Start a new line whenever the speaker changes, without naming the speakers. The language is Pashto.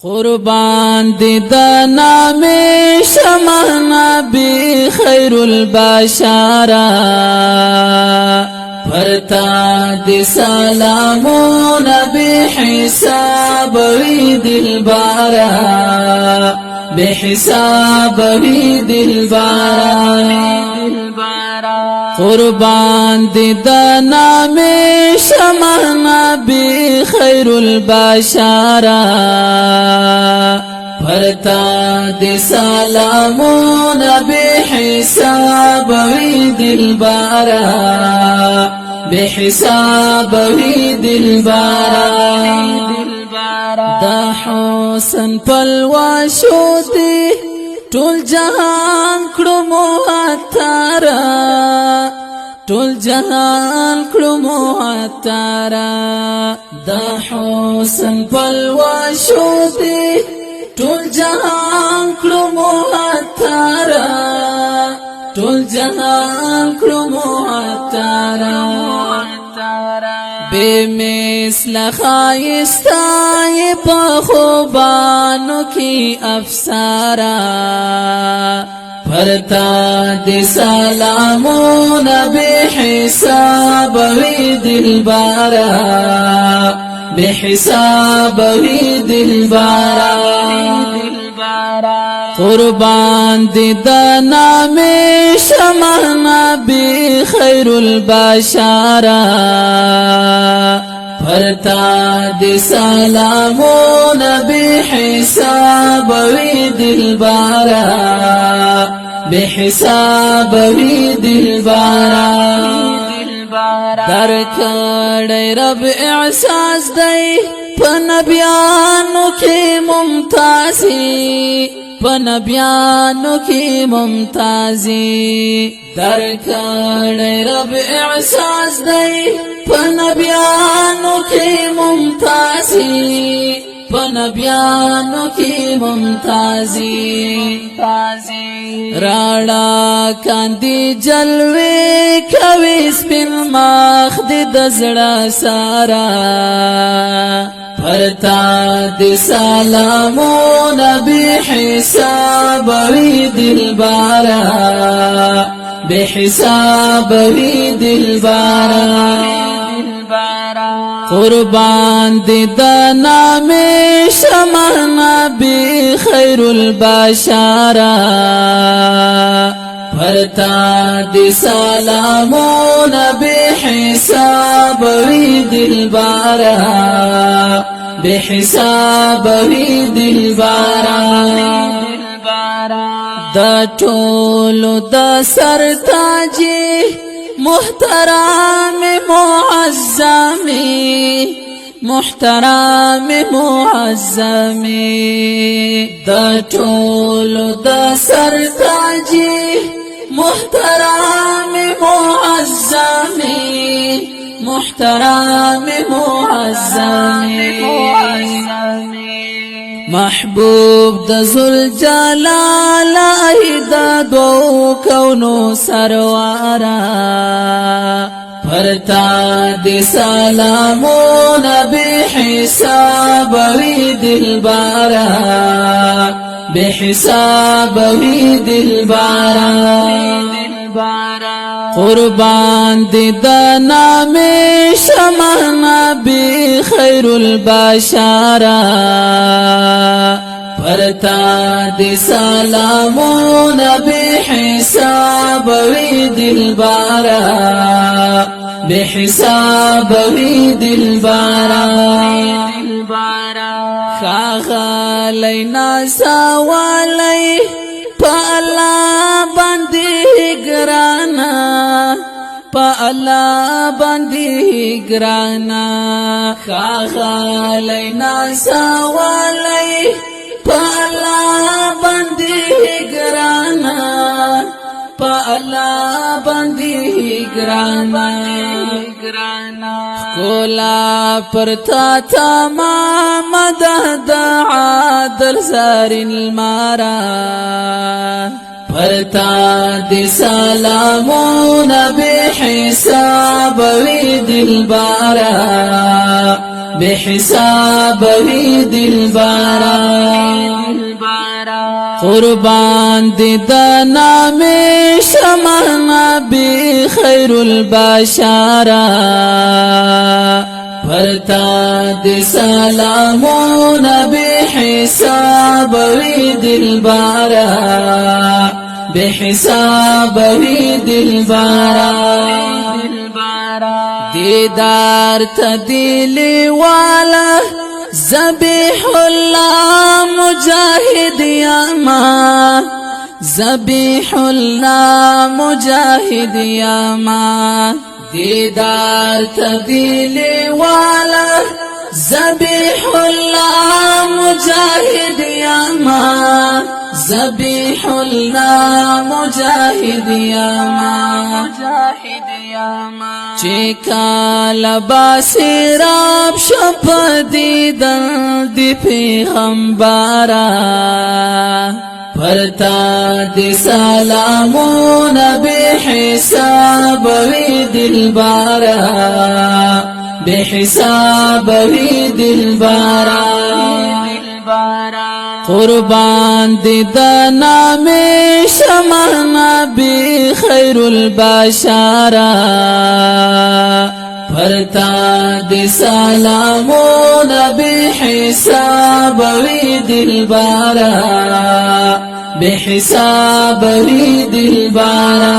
قربان دی دا نام شمع نبی خیر البشارا پرتا دی سلامو نبی حساب وی دلبارا بے حساب وی دلبارا قربان دی دا نام شمع نبی خیر البشارا پرتا دی سلامو نبی حساب وی دلبارا بے حساب وی دلبارا دا حسن پلواشو دی ټول جهان کړو مواتارا ټول جهان کړو مواتارا دا حسن پلواشو دی ټول جهان کړو مواتارا ټول جهان کړو مواتارا بے مثل خایستای پا خوبانو کی افسارا پرتا دی سلامو نبی حساب وی دلبارا بے حساب وی دلبارا قربان دی دا نام شمع نبی خیر البشارا پرتا دی سلامو نبی حساب وی دلبارا بے حساب وی دلبارا در کڑی رب احساس دی پنبیانو کی ممتازی پنبیانو کی ممتازی در کڑی رب احساس دی پنبیانو کی ممتازی پنبیانو کی ممتازی راڑا کاندی جلوے کوي سپین مخ دی دزړه سارا پرتا دی سلامو نبی حساب وی دلبارا بے حساب وی دلبارا قربان دی دا نام شمع نبی خیر البشارا پرتا دی سلامو نبی حساب وی دلبارا بے حساب وی دلبارا دا ټولو دا سرتاجی محترم معظمی محترم معظمی دا ټولو دا سرتاجی محترم معظمی محترم معظمی محبوب د ذوالجلال دا دو کونو سروارا پرتا دی سلامو نبی حساب وی دلبارا بے حساب وی دلبارا قربان دی دا نام شمع نبی خیر البشارا پرتا دی سلامو نبی حساب وی دلبارا بے حساب وی دلبارا خاغا لینا سوالی پا اللہ بندی گرانا پا اللہ بندی گرانا خاغا لینا سوالی پا اللہ بندی گرانا پا اللہ بندی گرانا کولا پرتا تمام دا عادل زارین المارا پرتا دی سلامو نبی حساب وی دلبارا بے حساب وی دلبارا قربان دی دا نام شمع نبی خیر البشارا پرتا دی سلامون بی حساب وی دلبارا بی حساب وی دلبارا دیدار تدیلی والا ذبیح اللہ مجاہد یاما ذبیح اللہ مجاہد یاما دیدار تدیلی والا ذبیح اللہ مجاہد یاما ذبیح اللہ مجاہد یاما چیکا لباسی راب شپ دیدن دی پیغمبارا پرتا دی سلامون بی حساب وی دلبارا بی حساب وی دلبارا قربان دی دا نام شمع نبی خیر البشارا پرتا دی سلامون بی حساب وی دلبارا بی حساب وی دلبارا